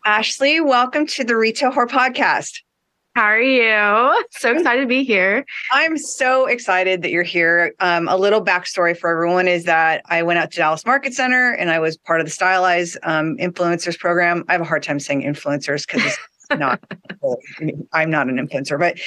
Ashley, welcome to the Retail Whore Podcast. How are you? So excited to be here. I'm so excited that you're here. A little backstory for everyone is that I went out to Dallas Market Center and I was part of the Stylize influencers program. I have a hard time saying influencers because it's not, I'm not an influencer, but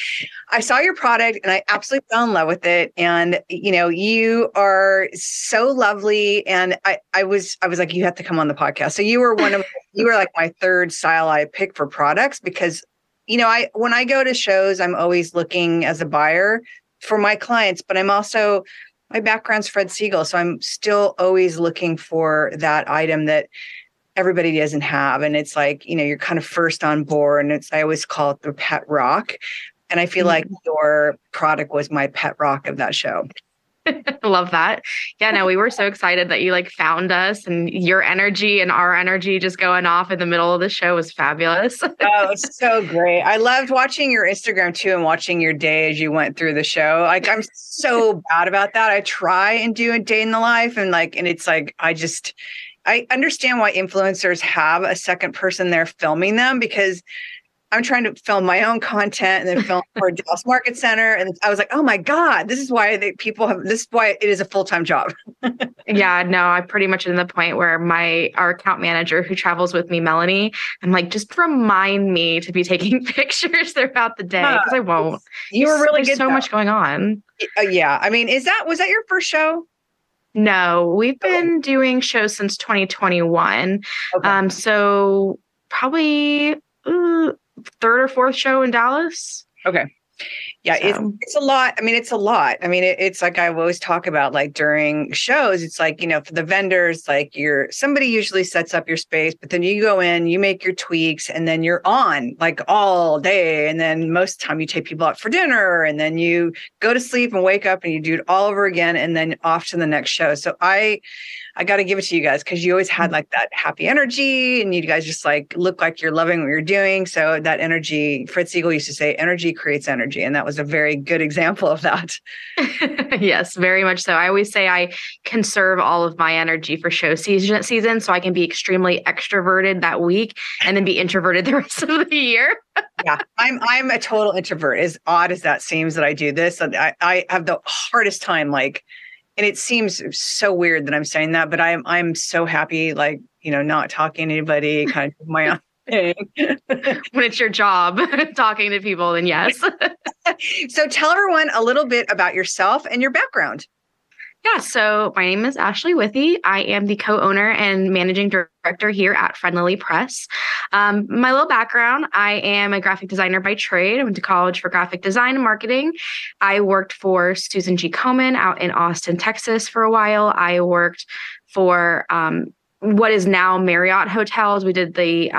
I saw your product and I absolutely fell in love with it. And, you are so lovely. And I was like, you have to come on the podcast. So you were like my third style I pick for products because when I go to shows, I'm always looking as a buyer for my clients, but my background's Fred Siegel. So I'm still always looking for that item that everybody doesn't have. And it's like, you're kind of first on board, and I always call it the pet rock. And I feel like your product was my pet rock of that show. Love that. Yeah, no, we were so excited that you found us, and your energy and our energy just going off in the middle of the show was fabulous. Oh, so great. I loved watching your Instagram too, and watching your day as you went through the show. Like, I'm so bad about that. I try and do a day in the life, and it's like, I understand why influencers have a second person there filming them, because I'm trying to film my own content and then film for Dallas Market Center. And I was like, oh my God, this is why this is why it is a full-time job. Yeah, no, I pretty much in the point where our account manager who travels with me, Melanie, I'm like, just remind me to be taking pictures throughout the day, because I won't. You were really good. There's so much going on. Yeah. I mean, was that your first show? No, we've been doing shows since 2021. Okay. So probably third or fourth show in Dallas. Okay. Yeah, so. It's a lot. I mean, it's a lot. I mean, it's like I always talk about, like during shows, it's like, for the vendors, like somebody usually sets up your space, but then you go in, you make your tweaks, and then you're on like all day. And then most of the time you take people out for dinner, and then you go to sleep and wake up and you do it all over again, and then off to the next show. So I got to give it to you guys, because you always had like that happy energy, and you guys just like look like you're loving what you're doing. So that energy, Fred Siegel used to say, energy creates energy. And that was a very good example of that. Yes, very much so. I always say I conserve all of my energy for show season so I can be extremely extroverted that week and then be introverted the rest of the year. Yeah, I'm a total introvert. As odd as that seems that I do this, I have the hardest time, and it seems so weird that I'm saying that, but I'm so happy, not talking to anybody, kind of my own thing. When it's your job talking to people, then yes. So tell everyone a little bit about yourself and your background. Yeah, so my name is Ashley Withey. I am the co-owner and managing director here at Friendlily Press. My little background, I am a graphic designer by trade. I went to college for graphic design and marketing. I worked for Susan G. Komen out in Austin, Texas for a while. I worked for what is now Marriott Hotels. We did the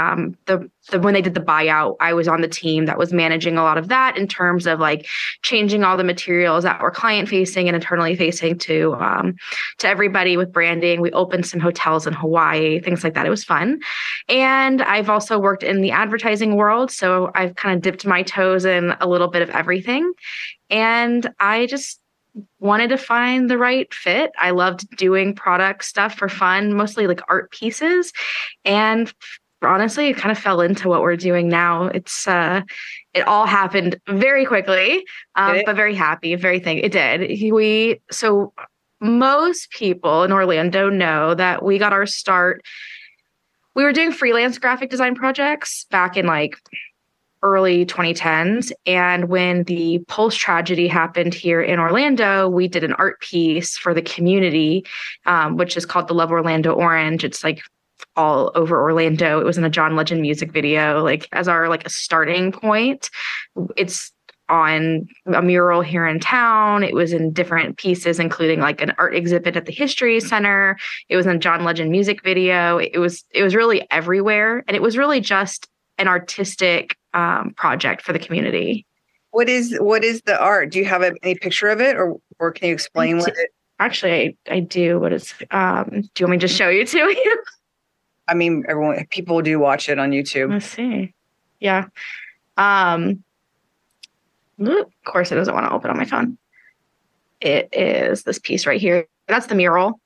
when they did the buyout, I was on the team that was managing a lot of that in terms of changing all the materials that were client facing and internally facing to everybody with branding. We opened some hotels in Hawaii, things like that. It was fun. And I've also worked in the advertising world. So I've kind of dipped my toes in a little bit of everything. And I just wanted to find the right fit. I loved doing product stuff for fun, mostly like art pieces. And honestly, it kind of fell into what we're doing now. It all happened very quickly, but very happy, it did. So most people in Orlando know that we got our start. We were doing freelance graphic design projects back in early 2010s. And when the Pulse tragedy happened here in Orlando, we did an art piece for the community, which is called the Love Orlando Orange. It's all over Orlando. It was in a John Legend music video, as our a starting point. It's on a mural here in town. It was in different pieces, including an art exhibit at the History Center. It was in a John Legend music video. It was really everywhere. And it was really just an artistic project for for the community. What is the art? Do you have any picture of it, or can you explain what it? Actually, I do. What is? Do you want me to just show you to you? I mean, people do watch it on YouTube. Let's see. Yeah. Of course, it doesn't want to open on my phone. It is this piece right here. That's the mural.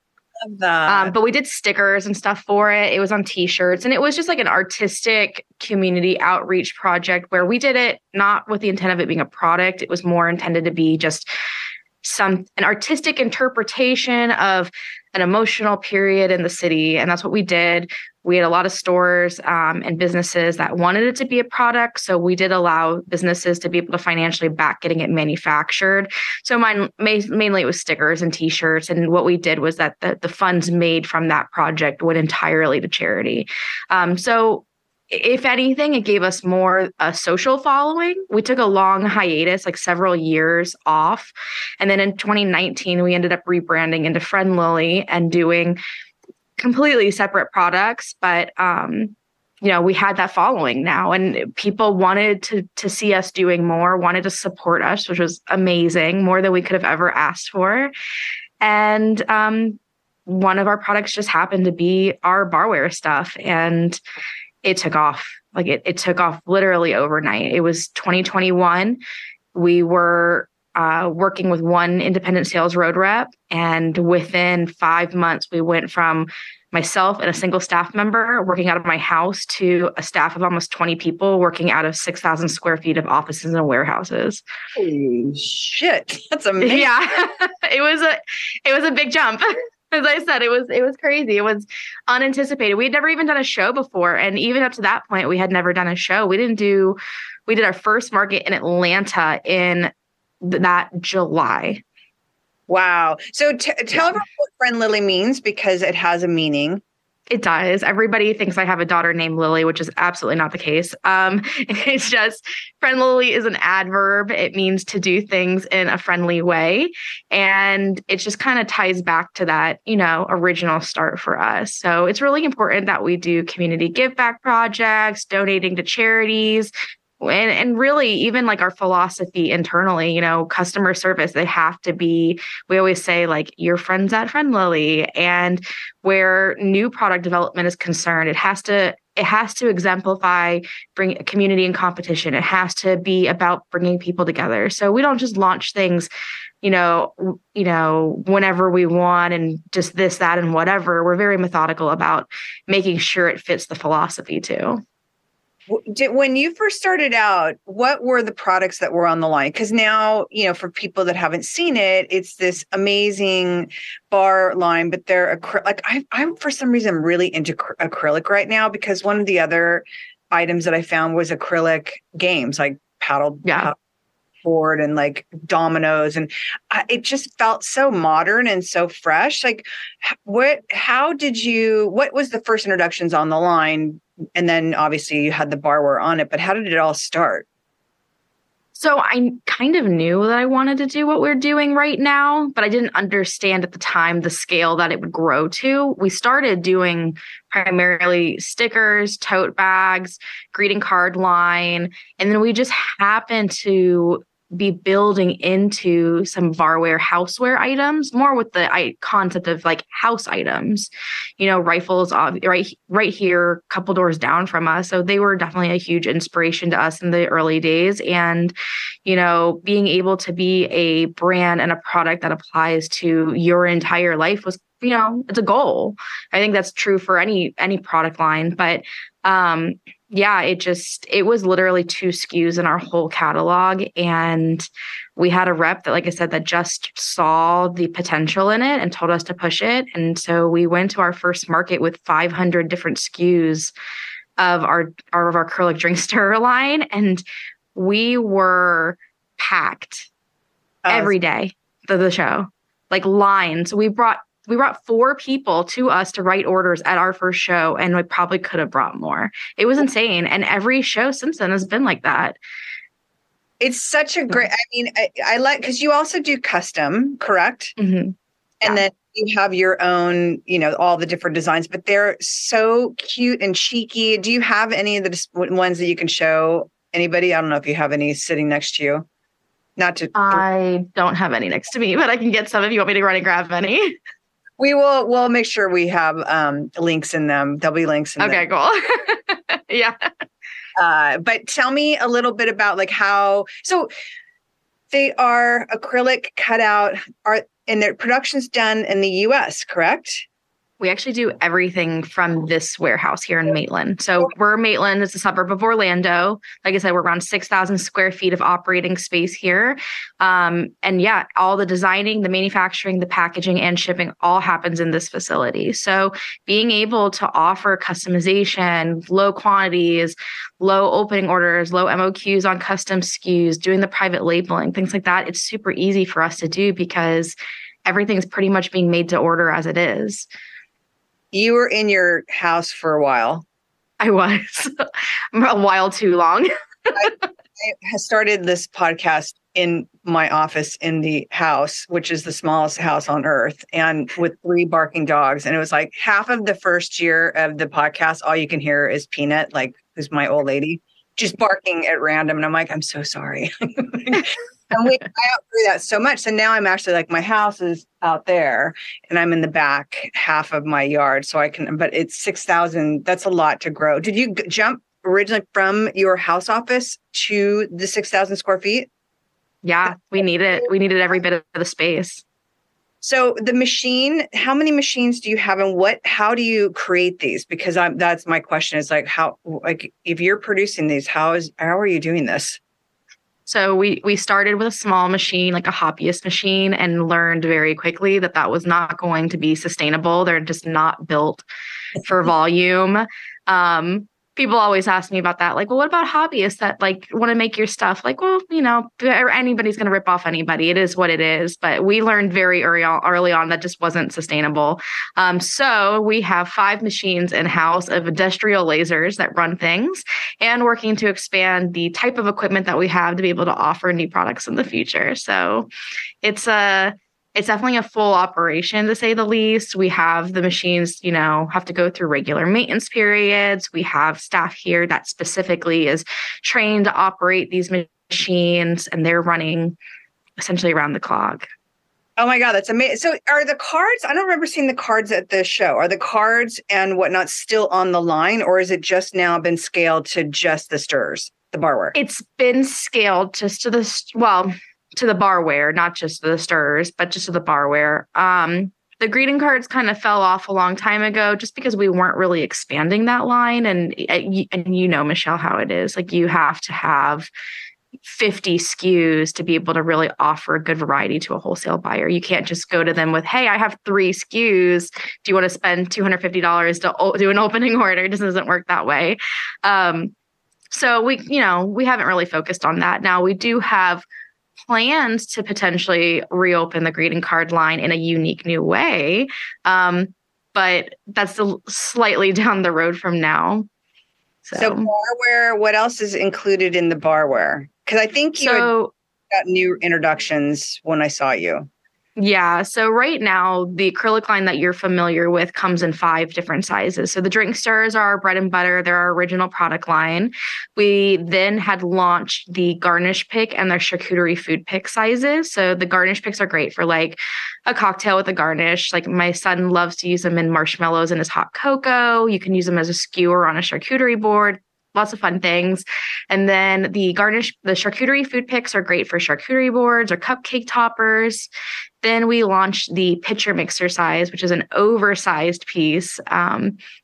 love that. But we did stickers and stuff for it. It was on t-shirts, and it was just like an artistic community outreach project where we did it not with the intent of it being a product. It was more intended to be just an artistic interpretation of an emotional period in the city. And that's what we did. We had a lot of stores and businesses that wanted it to be a product. So we did allow businesses to be able to financially back getting it manufactured. So mine mainly it was stickers and t-shirts. And what we did was that the funds made from that project went entirely to charity. So if anything, it gave us more a social following. We took a long hiatus, like several years off. And then in 2019, we ended up rebranding into Friendlily and doing completely separate products. But, we had that following now, and people wanted to see us doing more, wanted to support us, which was amazing, more than we could have ever asked for. And one of our products just happened to be our barware stuff. And it took off. Like it took off literally overnight. It was 2021. We were working with one independent sales road rep. And within 5 months, we went from myself and a single staff member working out of my house to a staff of almost 20 people working out of 6,000 square feet of offices and warehouses. Holy shit. That's amazing. Yeah, it was a big jump. As I said, it was crazy. It was unanticipated. We had never even done a show before. And even up to that point, we had never done a show. We did our first market in Atlanta in that July. Wow. So tell everyone what Friendlily means, because it has a meaning. It does. Everybody thinks I have a daughter named Lily, which is absolutely not the case. It's just friendly is an adverb. It means to do things in a friendly way. And it just kind of ties back to that, original start for us. So it's really important that we do community give back projects, donating to charities. And really, even like our philosophy internally, customer service, they have to be, we always say like your friends at Friendlily. And where new product development is concerned, it has to exemplify bring community and competition. It has to be about bringing people together. So we don't just launch things, whenever we want and just this, that, and whatever. We're very methodical about making sure it fits the philosophy too. When you first started out, what were the products that were on the line? Because now, for people that haven't seen it, it's this amazing bar line, but they're like I'm for some reason really into acrylic right now, because one of the other items that I found was acrylic games like paddle board and like dominoes, and it just felt so modern and so fresh. Like, what was the first introductions on the line? And then obviously you had the barware on it, but how did it all start? So I kind of knew that I wanted to do what we're doing right now, but I didn't understand at the time the scale that it would grow to. We started doing primarily stickers, tote bags, greeting card line, and then we just happened to be building into some barware houseware items, more with the concept of like house items, rifles right here, a couple doors down from us. So they were definitely a huge inspiration to us in the early days. And, being able to be a brand and a product that applies to your entire life was, it's a goal. I think that's true for any product line, but, it was literally 2 SKUs in our whole catalog. And we had a rep that, like I said, that just saw the potential in it and told us to push it. And so we went to our first market with 500 different SKUs of our acrylic drink stirrer line. And we were packed every day to the show, like lines. We brought 4 people to us to write orders at our first show, and we probably could have brought more. It was insane. And every show since then has been like that. It's such a great, I like, because you also do custom, correct? Mm-hmm. And then you have your own, all the different designs, but they're so cute and cheeky. Do you have any of the ones that you can show anybody? I don't know if you have any sitting next to you. I don't have any next to me, but I can get some if you want me to run and grab any. We'll make sure we have links in them. There'll be links in them. Okay, cool. Yeah. But tell me a little bit about so they are acrylic cutout and their production's done in the US, correct? We actually do everything from this warehouse here in Maitland. So we're Maitland, it's a suburb of Orlando. Like I said, we're around 6,000 square feet of operating space here. And yeah, all the designing, the manufacturing, the packaging, and shipping all happens in this facility. So being able to offer customization, low quantities, low opening orders, low MOQs on custom SKUs, doing the private labeling, things like that, it's super easy for us to do because everything's pretty much being made to order as it is. You were in your house for a while. I was a while too long. I started this podcast in my office in the house, which is the smallest house on earth, and with 3 barking dogs. And it was like half of the first year of the podcast, all you can hear is Peanut, like who's my old lady, just barking at random. And I'm like, I'm so sorry. And I outgrew that so much. So now I'm actually like, my house is out there and I'm in the back half of my yard. So I can, but it's 6,000. That's a lot to grow. Did you jump originally from your house office to the 6,000 square feet? Yeah, we need it. We needed every bit of the space. So the machine, how many machines do you have and how do you create these? Because that's my question is like, if you're producing these, how are you doing this? So we started with a small machine, like a hobbyist machine, and learned very quickly that was not going to be sustainable. They're just not built for volume. People always ask me about that. Like, well, what about hobbyists that like want to make your stuff? Like, well, anybody's going to rip off anybody. It is what it is. But we learned very early on that just wasn't sustainable. So we have 5 machines in-house of industrial lasers that run things and working to expand the type of equipment that we have to be able to offer new products in the future. So it's definitely a full operation, to say the least. We have the machines, have to go through regular maintenance periods. We have staff here that specifically is trained to operate these machines, and they're running essentially around the clock. Oh my God, that's amazing. So are the cards, I don't remember seeing the cards at the show. Are the cards and whatnot still on the line, or is it just now been scaled to just the stirs, the barware? It's been scaled just to to the barware, not just the stirs, but just to the barware. The greeting cards kind of fell off a long time ago just because we weren't really expanding that line. And Michelle, how it is. Like, you have to have 50 SKUs to be able to really offer a good variety to a wholesale buyer. You can't just go to them with, hey, I have 3 SKUs. Do you want to spend $250 to do an opening order? It just doesn't work that way. So we haven't really focused on that. Now we do have plans to potentially reopen the greeting card line in a unique new way. But that's slightly down the road from now. So barware, what else is included in the barware? Because I think you got new introductions when I saw you. Yeah. So right now, the acrylic line that you're familiar with comes in 5 different sizes. So the drink stirs are our bread and butter. They're our original product line. We then had launched the garnish pick and their charcuterie food pick sizes. So the garnish picks are great for like a cocktail with a garnish. Like, my son loves to use them in marshmallows in his hot cocoa. You can use them as a skewer on a charcuterie board. Lots of fun things. And then the charcuterie food picks are great for charcuterie boards or cupcake toppers. Then we launched the pitcher mixer size, which is an oversized piece.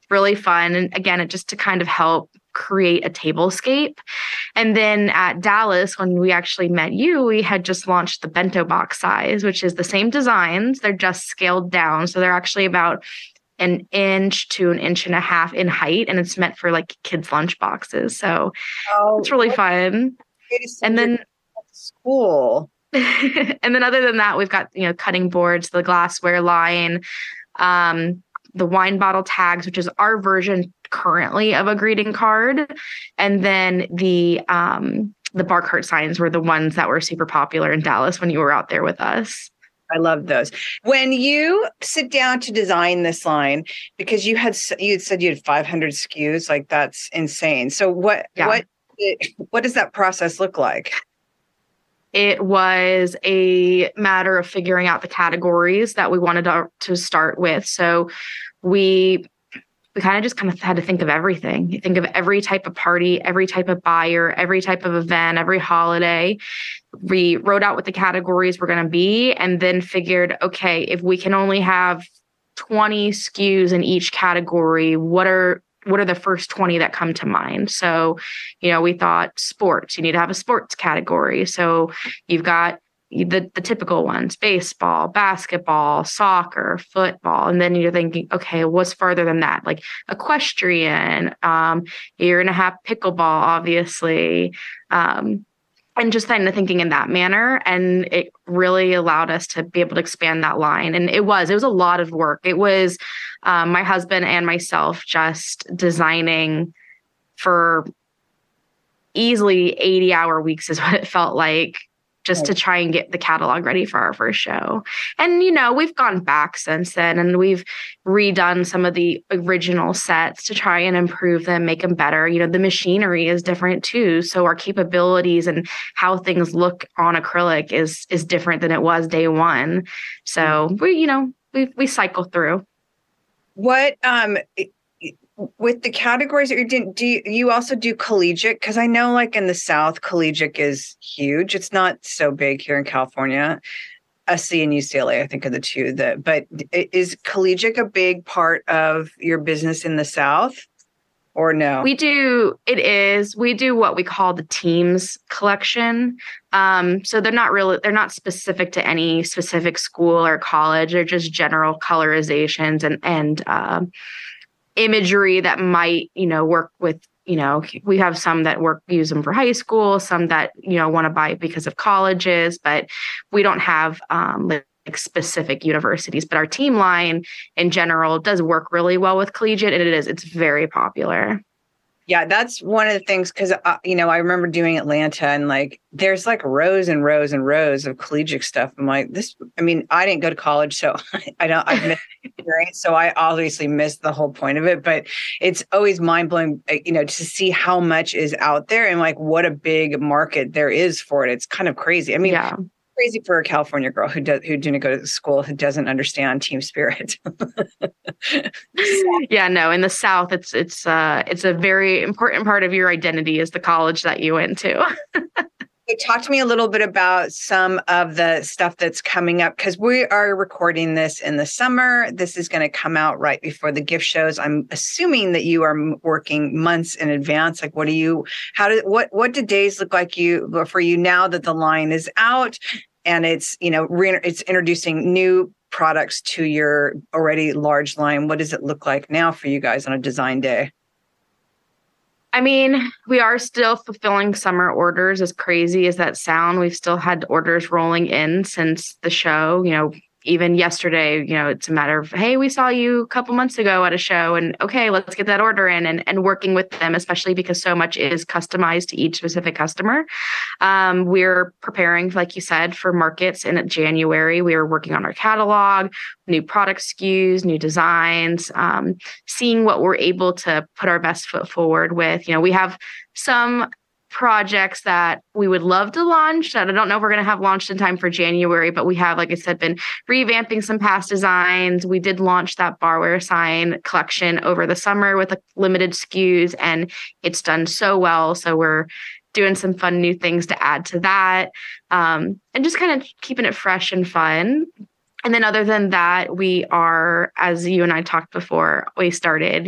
Really fun. And again, it just to kind of help create a tablescape. And then at Dallas, when we actually met you, we had just launched the bento box size, which is the same designs. They're just scaled down. So they're actually about 1 inch to 1.5 inches in height, and it's meant for like kids' lunch boxes. So it's really fun. And then school. And then other than that, we've got, cutting boards, the glassware line, the wine bottle tags, which is our version currently of a greeting card. And then the bar cart signs were the ones that were super popular in Dallas when you were out there with us. I love those. When you sit down to design this line, because you had said you had 500 SKUs, like that's insane. So what does that process look like? It was a matter of figuring out the categories that we wanted to start with. So we kind of had to think of everything. You think of every type of party, every type of buyer, every type of event, every holiday. We wrote out what the categories were going to be and then figured, okay, if we can only have 20 SKUs in each category. What are the first 20 that come to mind? So, we thought sports, you need to have a sports category. So you've got the typical ones: baseball, basketball, soccer, football. And then you're thinking, okay, what's farther than that? Like equestrian, you're going to have pickleball, obviously. And just kind of thinking in that manner. And it really allowed us to be able to expand that line. And it was a lot of work. It was my husband and myself just designing for easily 80-hour weeks is what it felt like, just to try and get the catalog ready for our first show. And, we've gone back since then, and we've redone some of the original sets to try and improve them, make them better. The machinery is different too. So our capabilities and how things look on acrylic is different than it was day one. So we cycle through. What, with the categories that you're doing, do you also do collegiate? Because I know, like in the South, collegiate is huge. It's not so big here in California. SC and UCLA, I think, are the two but is collegiate a big part of your business in the South, or no? We do. It is. We do what we call the teams collection. So they're not specific to any specific school or college. They're just general colorizations and imagery that might, work with, we have some that use them for high school, some that, want to buy because of colleges, but we don't have like specific universities. But our team line in general does work really well with collegiate, and it's very popular. Yeah, that's one of the things, because, I remember doing Atlanta, and like, there's like rows and rows and rows of collegiate stuff. I'm like, I didn't go to college, so I've missed the experience. So I obviously missed the whole point of it, but it's always mind blowing, to see how much is out there and like what a big market there is for it. It's kind of crazy. Yeah. Crazy for a California girl who didn't go to school, who doesn't understand team spirit. Yeah, no, in the South, it's a very important part of your identity is the college that you went to. Talk to me a little bit about some of the stuff that's coming up, because we are recording this in the summer. This is going to come out right before the gift shows. I'm assuming that you are working months in advance. Like, what do days look like for you now that the line is out and it's, it's introducing new products to your already large line? What does it look like now for you guys on a design day? We are still fulfilling summer orders. As crazy as that sound, we've still had orders rolling in since the show. Even yesterday, it's a matter of, hey, we saw you a couple months ago at a show, and okay, let's get that order in, and working with them, especially because so much is customized to each specific customer. We're preparing, like you said, for markets in January. We are working on our catalog, new product SKUs, new designs, seeing what we're able to put our best foot forward with. We have some projects that we would love to launch that I don't know if we're going to have launched in time for January, but we have, like I said, been revamping some past designs. We did launch that barware sign collection over the summer with limited SKUs, and it's done so well. So we're doing some fun new things to add to that, and just kind of keeping it fresh and fun. And then other than that, we are, as you and I talked before, we started,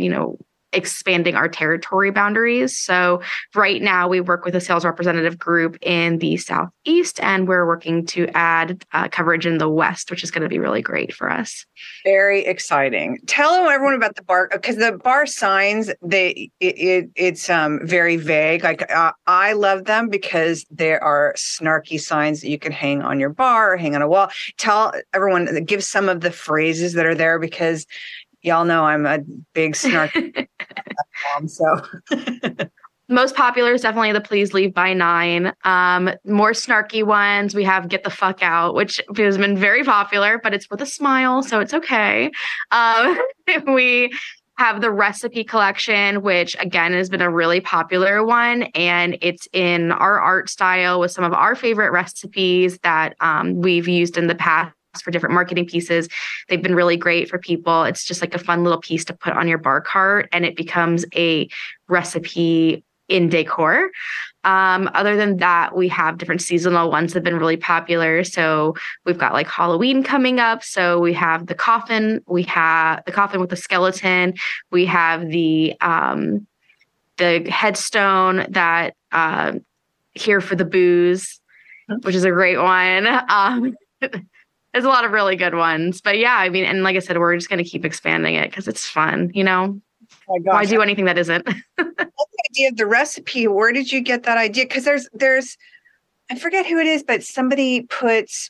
expanding our territory boundaries. So right now we work with a sales representative group in the Southeast, and we're working to add coverage in the West, which is going to be really great for us. Very exciting. Tell everyone about the bar, because the bar signs, it's very vague. Like I love them because there are snarky signs that you can hang on your bar or hang on a wall. Tell everyone, give some of the phrases that are there, because y'all know I'm a big snarky mom, so. Most popular is definitely the please leave by 9. More snarky ones, we have get the fuck out, which has been very popular, but it's with a smile, so it's okay. We have the recipe collection, which again has been a really popular one, and it's in our art style with some of our favorite recipes that we've used in the past for different marketing pieces. They've been really great for people. It's just like a fun little piece to put on your bar cart, and it becomes a recipe in decor. Other than that, we have different seasonal ones that have been really popular. So we've got like Halloween coming up. So we have the coffin. We have the coffin with the skeleton. We have the headstone that here for the booze, which is a great one. There's a lot of really good ones. But yeah, I mean, and like I said, we're just going to keep expanding it because it's fun, you know? Oh my gosh. Why do anything that isn't? The idea of the recipe, where did you get that idea? Because there's I forget who it is, but somebody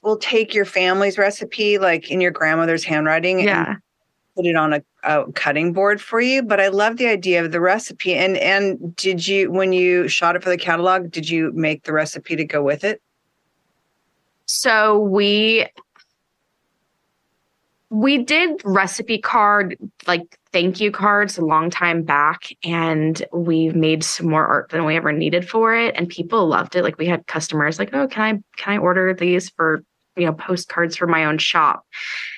will take your family's recipe, like in your grandmother's handwriting, and put it on a cutting board for you. But I love the idea of the recipe. And did you, when you shot it for the catalog, did you make the recipe to go with it? So we did recipe card, like thank you cards a long time back, and we've made some more art than we ever needed for it. And people loved it. Like we had customers like, oh, can I order these for, postcards for my own shop?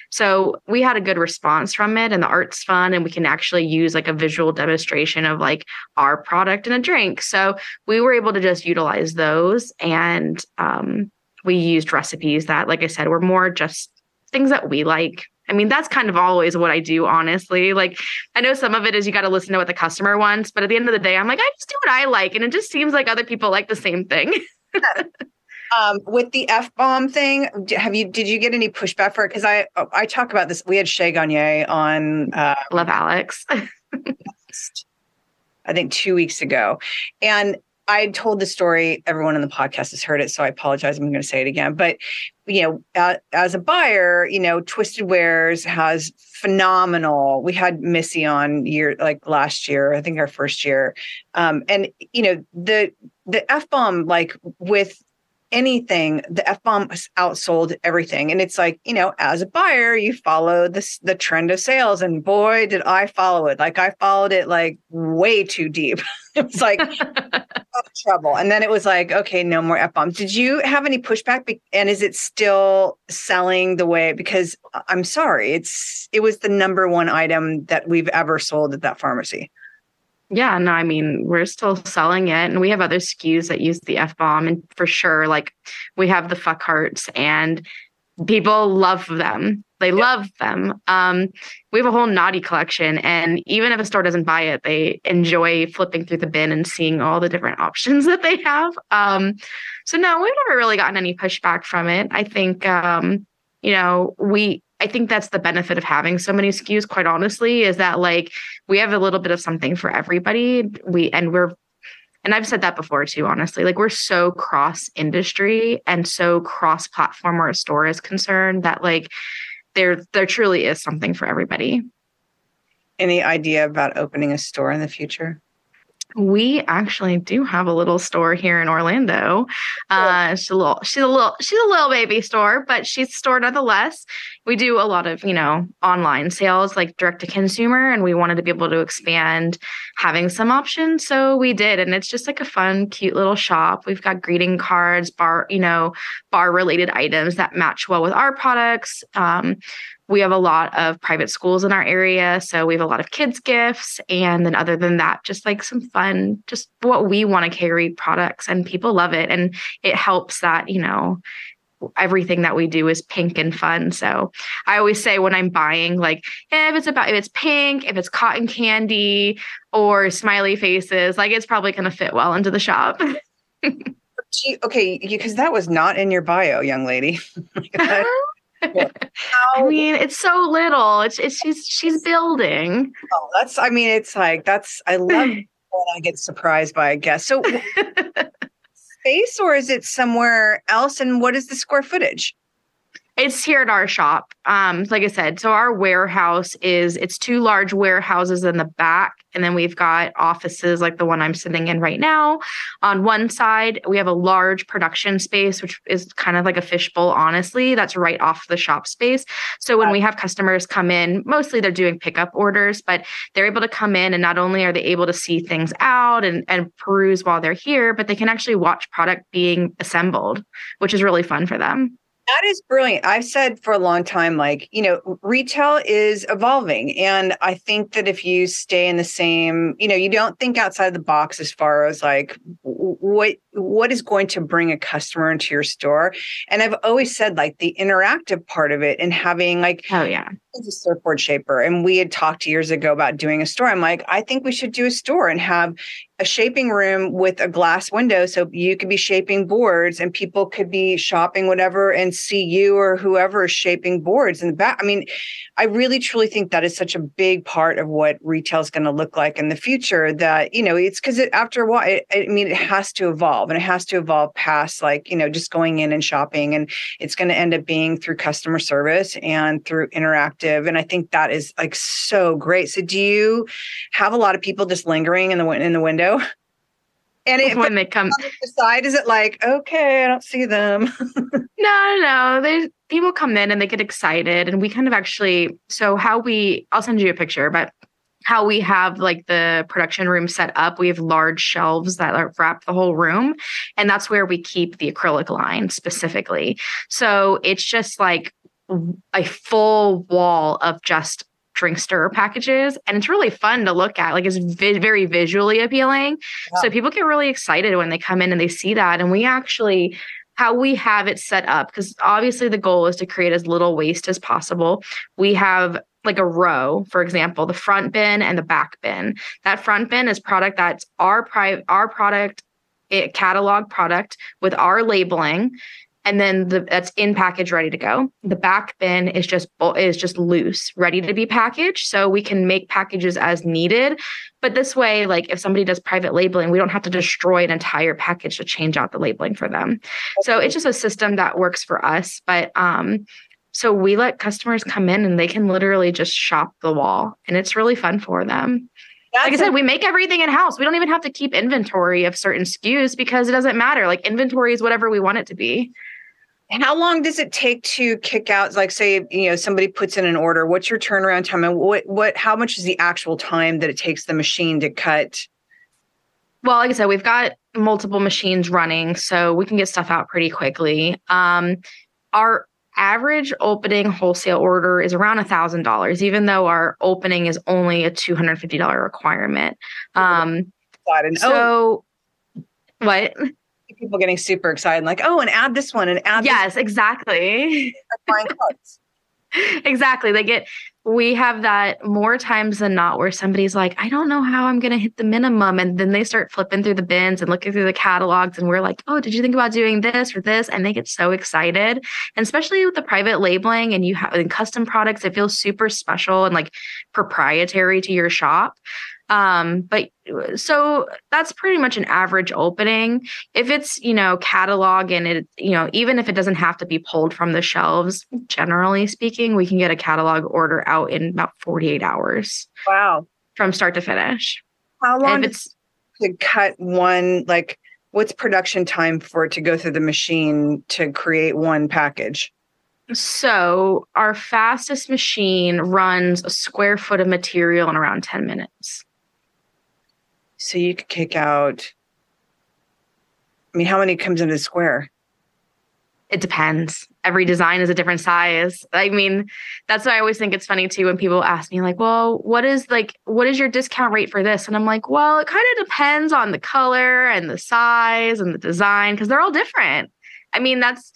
So we had a good response from it, and the art's fun, and we can actually use like a visual demonstration of like our product and a drink. So we were able to just utilize those. And we used recipes that, like I said, were more just things that we like. I mean, that's kind of always what I do, honestly. Like, I know some of it is you got to listen to what the customer wants, but at the end of the day, I'm like, I just do what I like. And it just seems like other people like the same thing. With the F-bomb thing, did you get any pushback for it? Because I talk about this. We had Shay Gagne on. Love Alex. I think 2 weeks ago. And I told the story. Everyone on the podcast has heard it, so I apologize. I'm going to say it again. But, as a buyer, Twisted Wares has phenomenal. We had Missy on last year, I think our first year. And, the F-bomb, like with anything, the F-bomb outsold everything. And it's like, as a buyer, you follow the trend of sales. And boy, did I follow it. Like I followed it like way too deep. It was like trouble. And then it was like, okay, no more F-bombs. Did you have any pushback? And is it still selling the way? Because I'm sorry, it was the number one item that we've ever sold at that pharmacy. Yeah, no, I mean, we're still selling it, and we have other SKUs that use the F-bomb, and for sure, like we have the fuck hearts, and people love them. They love them. We have a whole naughty collection, and even if a store doesn't buy it, they enjoy flipping through the bin and seeing all the different options that they have. So no, we've never really gotten any pushback from it. I think, I think that's the benefit of having so many SKUs, quite honestly, is that like we have a little bit of something for everybody. And I've said that before too, honestly, like we're so cross industry and so cross platform where a store is concerned that like there truly is something for everybody. Any idea about opening a store in the future? We actually do have a little store here in Orlando. She's a little baby store, but she's a store nonetheless. We do a lot of, online sales, like direct to consumer, and we wanted to be able to expand having some options. So we did, and it's just like a fun, cute little shop. We've got greeting cards, bar related items that match well with our products. We have a lot of private schools in our area, so we have a lot of kids' gifts. And then other than that, just like some fun, just what we want to carry products, and people love it. And it helps that, everything that we do is pink and fun. So I always say when I'm buying, like, if it's pink, if it's cotton candy or smiley faces, like it's probably going to fit well into the shop. Okay, because that was not in your bio, young lady. I mean, it's so little. She's building. Oh, I love when I get surprised by a guest. So space, or is it somewhere else? And what is the square footage? It's here at our shop. Like I said, so our warehouse it's two large warehouses in the back. And then we've got offices like the one I'm sitting in right now. On one side, we have a large production space, which is kind of like a fishbowl, honestly. That's right off the shop space. So when we have customers come in, mostly they're doing pickup orders, but they're able to come in, and not only are they able to see things out and peruse while they're here, but they can actually watch product being assembled, which is really fun for them. That is brilliant. I've said for a long time, like, retail is evolving. And I think that if you stay in the same, you don't think outside the box as far as like what is going to bring a customer into your store. And I've always said like the interactive part of it and having like, oh yeah, as a surfboard shaper, and we had talked years ago about doing a store. I'm like, I think we should do a store and have a shaping room with a glass window so you could be shaping boards and people could be shopping whatever and see you or whoever is shaping boards in the back. I mean, I really truly think that is such a big part of what retail is going to look like in the future, that, you know, it's because after a while, it has to evolve, and it has to evolve past like, you know, just going in and shopping, and it's going to end up being through customer service and through interactive. And I think that is like so great. So do you have a lot of people just lingering in the window? And when they come on the side, is it like, okay, I don't see them? No. There's people come in and they get excited, and we kind of actually, so I'll send you a picture, but how we have like the production room set up, we have large shelves that wrap the whole room, and that's where we keep the acrylic line specifically. So it's just like a full wall of just drink stirrer packages, and it's really fun to look at. Like, it's very visually appealing. Wow. So people get really excited when they come in and they see that. And we actually, how we have it set up, because obviously the goal is to create as little waste as possible. We have like a row, for example, the front bin and the back bin. That front bin is product that's our product, catalog product with our labeling. And then that's in package, ready to go. The back bin is just loose, ready to be packaged. So we can make packages as needed. But this way, like if somebody does private labeling, we don't have to destroy an entire package to change out the labeling for them. So it's just a system that works for us. But so we let customers come in and they can literally just shop the wall, and it's really fun for them. Like I said, we make everything in-house. We don't even have to keep inventory of certain SKUs because it doesn't matter. Like, inventory is whatever we want it to be. How long does it take to kick out? Like, say, you know, somebody puts in an order. What's your turnaround time, and how much is the actual time that it takes the machine to cut? Well, like I said, we've got multiple machines running, so we can get stuff out pretty quickly. Our average opening wholesale order is around $1,000, even though our opening is only a $250 requirement. What? People getting super excited, like, oh, and add this one and add. Yes, exactly. Exactly. We have that more times than not where somebody's like, I don't know how I'm going to hit the minimum. And then they start flipping through the bins and looking through the catalogs. And we're like, oh, did you think about doing this or this? And they get so excited. And especially with the private labeling and custom products, it feels super special and like proprietary to your shop. But so that's pretty much an average opening. If it's, you know, catalog and it, you know, even if it doesn't have to be pulled from the shelves, generally speaking, we can get a catalog order out in about 48 hours. Wow. From start to finish. How long does to cut one, like what's production time for it to go through the machine to create one package? So our fastest machine runs a square foot of material in around 10 minutes. So you could kick out, I mean, how many comes into the square? It depends. Every design is a different size. I mean, that's why I always think it's funny too when people ask me like, well, what is your discount rate for this? And I'm like, well, it kind of depends on the color and the size and the design, because they're all different. I mean, that's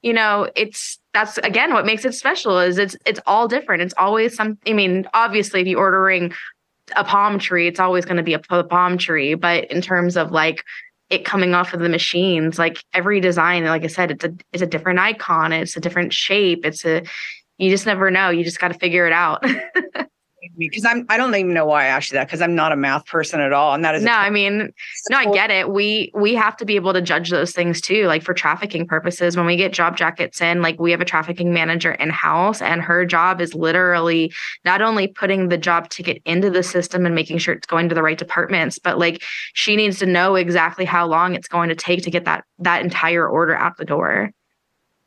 again, what makes it special is it's all different. It's always I mean, obviously if you're ordering a palm tree, it's always going to be a palm tree. But in terms of like it coming off of the machines, like every design, like I said, it's a different icon. It's a different shape. You just never know. You just got to figure it out. Because I don't even know why I asked you that, because I'm not a math person at all. And that is I get it. We have to be able to judge those things too. Like for trafficking purposes, when we get job jackets in, like we have a trafficking manager in-house, and her job is literally not only putting the job ticket into the system and making sure it's going to the right departments, but like she needs to know exactly how long it's going to take to get that entire order out the door.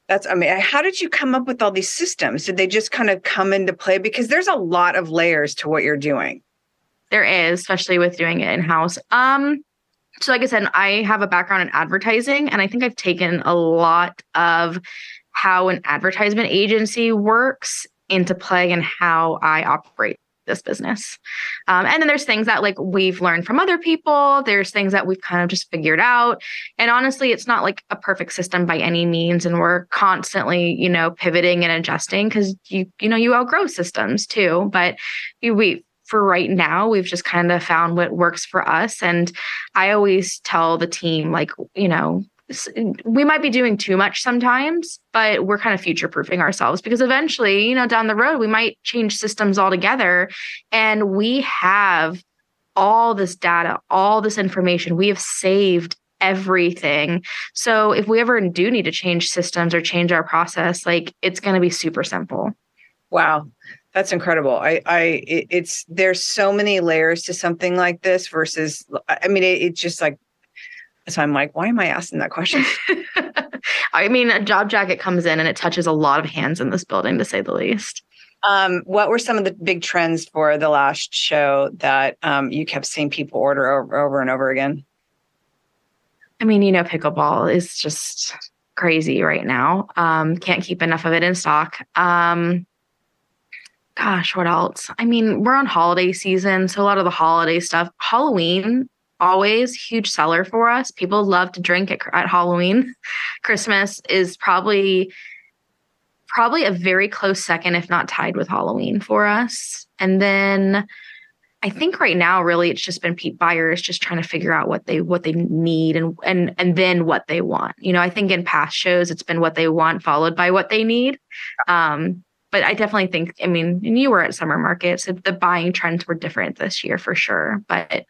How did you come up with all these systems? Did they just kind of come into play? Because there's a lot of layers to what you're doing. There is, especially with doing it in-house. So like I said, I have a background in advertising, and I think I've taken a lot of how an advertisement agency works into play and how I operate. this business. And then there's things that like we've learned from other people. There's things that we've kind of just figured out. And honestly, it's not like a perfect system by any means. And we're constantly, pivoting and adjusting because you outgrow systems too. But for right now, we've just kind of found what works for us. And I always tell the team, like, we might be doing too much sometimes, but we're kind of future-proofing ourselves because eventually, down the road, we might change systems altogether. And we have all this data, all this information. We have saved everything. So if we ever do need to change systems or change our process, like it's going to be super simple. Wow. That's incredible. There's so many layers to something like this versus, it's just like, so I'm like, why am I asking that question? I mean, a job jacket comes in and it touches a lot of hands in this building, to say the least. What were some of the big trends for the last show that you kept seeing people order over and over again? I mean, pickleball is just crazy right now. Can't keep enough of it in stock. Gosh, what else? I mean, we're on holiday season, so a lot of the holiday stuff. Halloween, always huge seller for us. People love to drink at Halloween. Christmas is probably a very close second, if not tied with Halloween for us. And then I think right now, really, it's just been buyers just trying to figure out what they need and then what they want. I think in past shows, it's been what they want followed by what they need. But I definitely think, and you were at summer market, so the buying trends were different this year for sure. But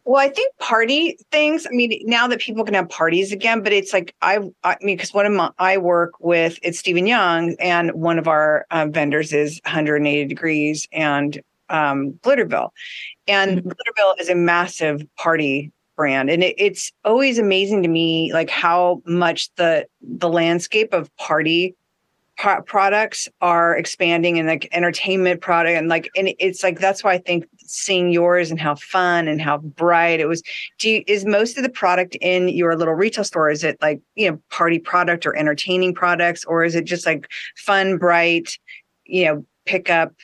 well, I think party things, now that people can have parties again, but it's like, because I work with, it's Stephen Young, and one of our vendors is 180 Degrees and Glitterville. And Glitterville is a massive party brand. And it's always amazing to me, like how much the landscape of party products are expanding, and like entertainment product, and it's like, that's why I think seeing yours and how fun and how bright it was. Is most of the product in your little retail store, is it like, party product or entertaining products, or is it just like fun, bright, pick up,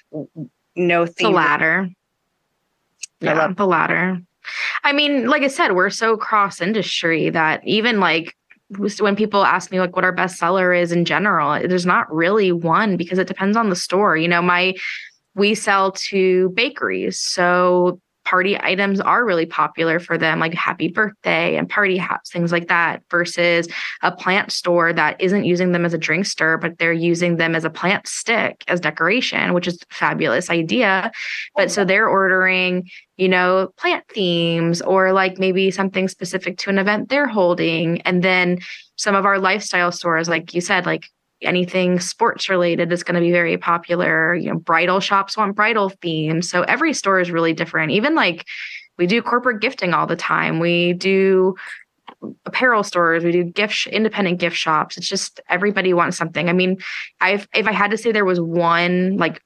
no theme? The latter. Yeah, the latter. Like I said, we're so cross industry that even like when people ask me like what our best seller is in general, there's not really one because it depends on the store. We sell to bakeries, so party items are really popular for them, like happy birthday and party hats, things like that, versus a plant store that isn't using them as a drink stir, but they're using them as a plant stick as decoration, which is a fabulous idea. But so they're ordering, plant themes or like maybe something specific to an event they're holding. And then some of our lifestyle stores, like you said, like anything sports related is going to be very popular. Bridal shops want bridal themes. So every store is really different. Even like we do corporate gifting all the time. We do apparel stores. We do independent gift shops. It's just everybody wants something. If I had to say there was one like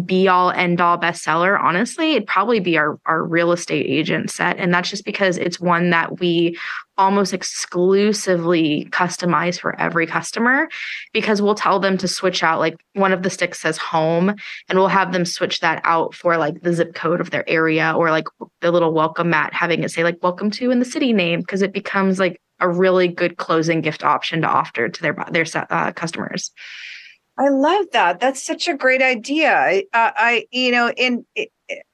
be all end all bestseller, honestly, it'd probably be our real estate agent set. And that's just because it's one that we almost exclusively customize for every customer, because we'll tell them to switch out, like one of the sticks says home, and we'll have them switch that out for like the zip code of their area, or like the little welcome mat, having it say like welcome to in the city name, because it becomes like a really good closing gift option to offer to their customers. I love that. That's such a great idea.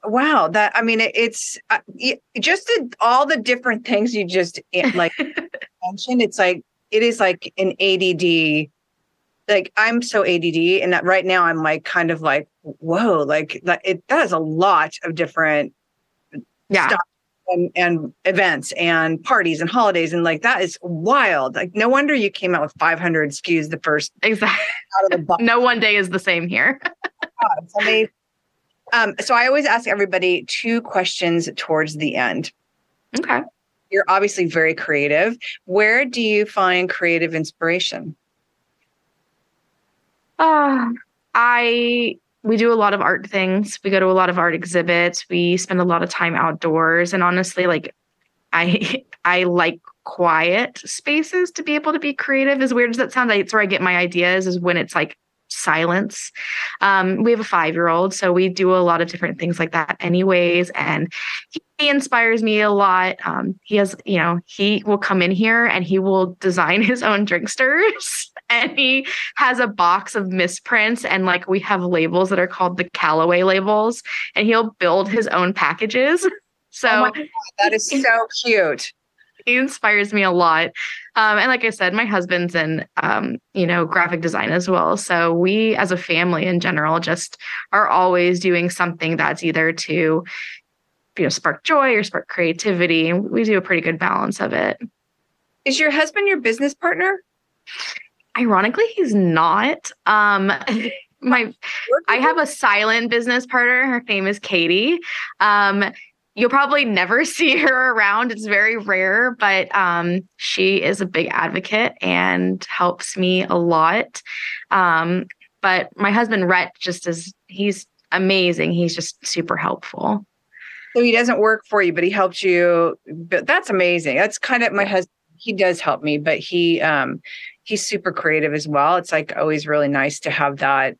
Wow. It's just all the different things you just like mentioned. It's like, it is like an ADD. Like I'm so ADD, and that right now I'm like, kind of like, whoa, like that is a lot of different stuff. And events and parties and holidays, and like that is wild. Like no wonder you came out with 500 SKUs the first exactly out of the box. No one day is the same here. It's amazing. So I always ask everybody 2 questions towards the end. Okay. You're obviously very creative. Where do you find creative inspiration? We do a lot of art things. We go to a lot of art exhibits. We spend a lot of time outdoors. And honestly, like I like quiet spaces to be able to be creative. As weird as that sounds, it's where I get my ideas, is when it's like silence. We have a 5-year-old, so we do a lot of different things like that anyways. And he inspires me a lot. He has, he will come in here and he will design his own drink stirrers. And he has a box of misprints, and like we have labels that are called the Callaway labels, and he'll build his own packages. So oh my God, that is so cute. He inspires me a lot. And like I said, my husband's in, graphic design as well. So we as a family in general just are always doing something that's either to, spark joy or spark creativity. And we do a pretty good balance of it. Is your husband your business partner? Ironically, he's not. I have a silent business partner. Her name is Katie. You'll probably never see her around. It's very rare, but she is a big advocate and helps me a lot. But my husband, Rhett, he's amazing. He's just super helpful. So he doesn't work for you, but he helps you. But that's amazing. That's kind of my husband. He does help me, but he's super creative as well. It's like always really nice to have that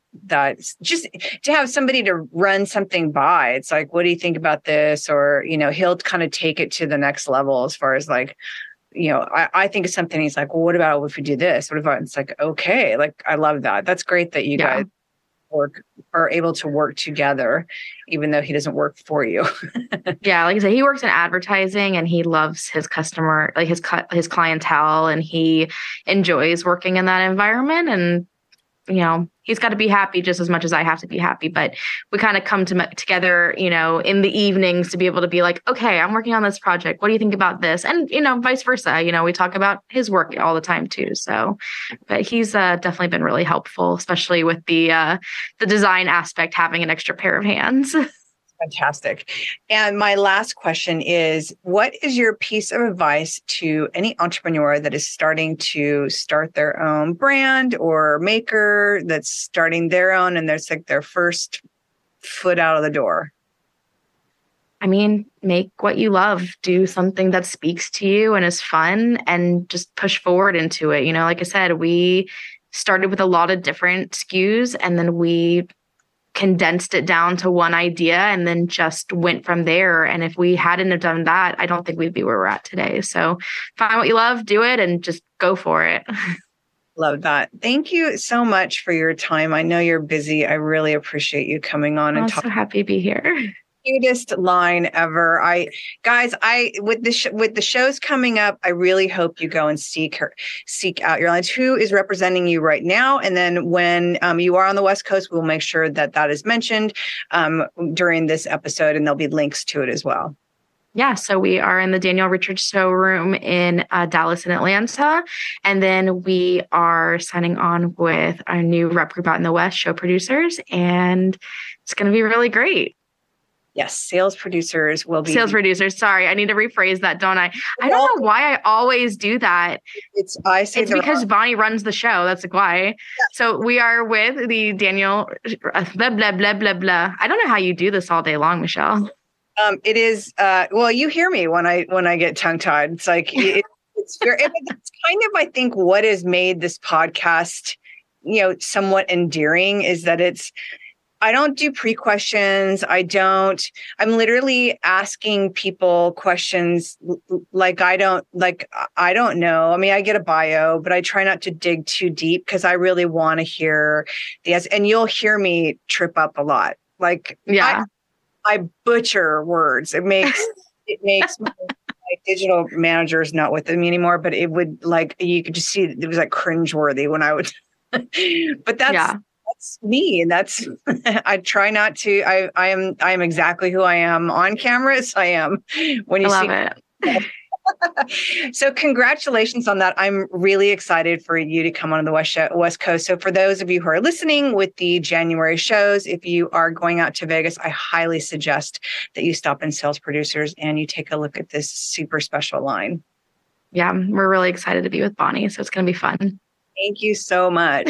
just to have somebody to run something by. It's like, what do you think about this? Or, he'll kind of take it to the next level as far as like, I think of something. He's like, well, what about if we do this? What about, it's like, okay, like, I love that. That's great that you guys are able to work together, even though he doesn't work for you. Yeah. Like I said, he works in advertising and he loves his customer, like his clientele, and he enjoys working in that environment. And, he's got to be happy just as much as I have to be happy. But we kind of come together, in the evenings to be able to be like, okay, I'm working on this project. What do you think about this? And, vice versa. We talk about his work all the time too. So, but he's definitely been really helpful, especially with the design aspect, having an extra pair of hands. Fantastic. And my last question is, what is your piece of advice to any entrepreneur that is starting to start their own brand or maker that's starting their own and there's like their first foot out of the door? I mean, make what you love, do something that speaks to you and is fun, and just push forward into it. Like I said, we started with a lot of different SKUs, and then we condensed it down to one idea and then just went from there. And if we hadn't have done that, I don't think we'd be where we're at today. So find what you love, do it, and just go for it. Love that. Thank you so much for your time. I know you're busy. I really appreciate you coming on and talking. I'm so happy to be here. Cutest line ever. With the shows coming up, I really hope you go and seek out your lines. Who is representing you right now? And then when you are on the West Coast, we'll make sure that is mentioned during this episode, and there'll be links to it as well. Yeah, so we are in the Daniel Richards showroom in Dallas and Atlanta. And then we are signing on with our new rep group out in the West, Show Producers. And it's going to be really great. Yes, sales producers will be. Sales producers. Sorry, I need to rephrase that, don't I? I don't know why I always do that. It's because Bonnie runs the show. That's like why. Yeah. So we are with the Daniel blah, blah, blah, blah, blah. I don't know how you do this all day long, Michelle. It is. Well, you hear me when I get tongue tied. It's like it's kind of, I think, what has made this podcast, somewhat endearing is that I don't do pre-questions. I'm literally asking people questions like I don't know. I mean, I get a bio, but I try not to dig too deep because I really want to hear and you'll hear me trip up a lot. Like, yeah, I butcher words. It makes my digital managers not with me anymore, but it would, like, you could just see it was like cringeworthy when I would, but that's me. And that's, I try not to, I am exactly who I am on camera as I am when you see it. So congratulations on that. I'm really excited for you to come on the West Coast. So for those of you who are listening with the January shows, if you are going out to Vegas, I highly suggest that you stop in Sales Producers and you take a look at this super special line. Yeah, we're really excited to be with Bonnie. So it's going to be fun. Thank you so much.